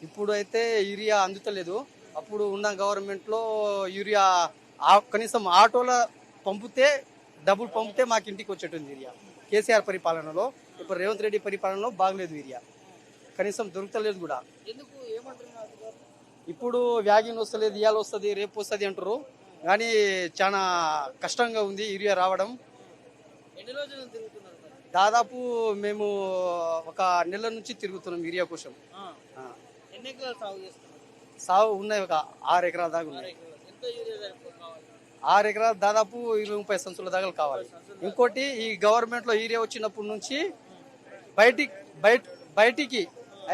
ఇప్పుడు అయితే యూరియా అందుతలేదు. అప్పుడు ఉన్న గవర్నమెంట్లో యూరియా కనీసం ఆటోలో పంపితే డబ్బులు పంపితే మాకు ఇంటికి వచ్చేటుంది యూరియా. కేసీఆర్ పరిపాలనలో, ఇప్పుడు రేవంత్ రెడ్డి పరిపాలనలో బాగలేదు యూరియా, కనీసం దొరుకుతలేదు కూడా. ఎందుకు ఏమంటున్నారు అధికారులు? ఇప్పుడు వ్యాగిన్ వస్తలేదు, ఇవాళ వస్తుంది, రేపు వస్తుంది అంటారు. కానీ చాలా కష్టంగా ఉంది యూరియా రావడం. ఎన్ని రోజుల నుంచి తిరుగుతున్నారు మరి? దాదాపు మేము ఒక నెల నుంచి తిరుగుతున్నాం యూరియా కోసం. ఆ. ఎన్ని ఎకరాలు సాగు చేస్తున్నారు? సాగు ఉన్నాయి, ఒక 6 ఎకరాల దాకా ఉన్నాయి. ఎంత యూరియా కావాలి? 6 ఎకరాలు దాదాపు 20-30 సంచుల దాకా కావాలి. ఇంకోటి, ఈ గవర్నమెంట్లో యూరియా వచ్చినప్పటి నుంచి బయటికి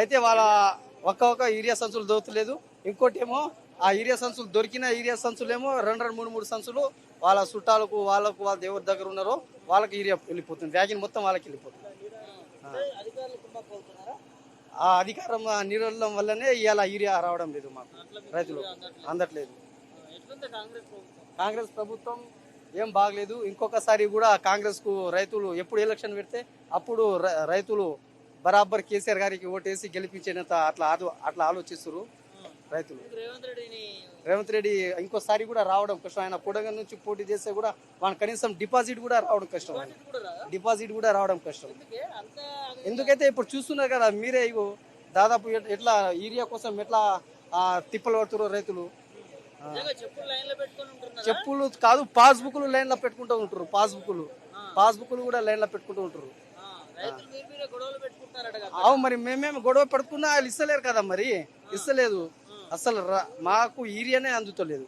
అయితే వాళ్ళ ఒక్క యూరియా సంచులు దొరకలేదు. ఇంకోటి ఏమో ఆ యూరియా సంచులు దొరికిన యూరియా సంచులు ఏమో 2-3 సంచులు వాళ్ళ చుట్టాలకు, వాళ్ళకు, వాళ్ళ దేవుడి దగ్గర ఉన్నారో వాళ్ళకి యూరియా వెళ్ళిపోతుంది. వ్యాగిన్ మొత్తం వాళ్ళకి వెళ్ళిపోతుంది. అధికారులు కుమ్మక్క అవుతున్నారా? ఆ అధికారం నిర్వహణ వల్లనే ఇవాళ యూరియా రావడం లేదు, మాకు రైతులు అందట్లేదు. ఎట్లుంది కాంగ్రెస్ ప్రభుత్వం? కాంగ్రెస్ ప్రభుత్వం ఏం బాగలేదు. ఇంకొకసారి కూడా కాంగ్రెస్ కు రైతులు ఎప్పుడు ఎలక్షన్ పెడితే అప్పుడు రైతులు బరాబర్ కేసీఆర్ గారికి ఓటేసి గెలిపించేంత అట్లా ఆలోచిస్తారు రైతులు. రేవంత్ రెడ్డి ఇంకోసారి కూడా రావడం కష్టం. ఆయన కొడంగల్ నుంచి పోటీ చేస్తే కూడా వాళ్ళ కనీసం డిపాజిట్ కూడా రావడం కష్టం. డిపాజిట్ కూడా రావడం కష్టం. ఎందుకైతే ఇప్పుడు చూస్తున్నారు కదా మీరే, ఇగో దాదాపు ఎట్లా యూరియా కోసం ఎట్లా తిప్పలు పడుతున్నారు రైతులు. చెప్పులు కాదు, పాస్బుక్లు లైన్ లో పెట్టుకుంటూ ఉంటారు. పాస్బుక్లు కూడా లైన్ లో పెట్టుకుంటూ ఉంటారు. అవు మరి మేమేమి గొడవ పెట్టుకున్నా వాళ్ళు ఇస్తలేరు కదా, మరి ఇస్తలేదు అసలు. మాకు యూరియానే అందుతలేదు.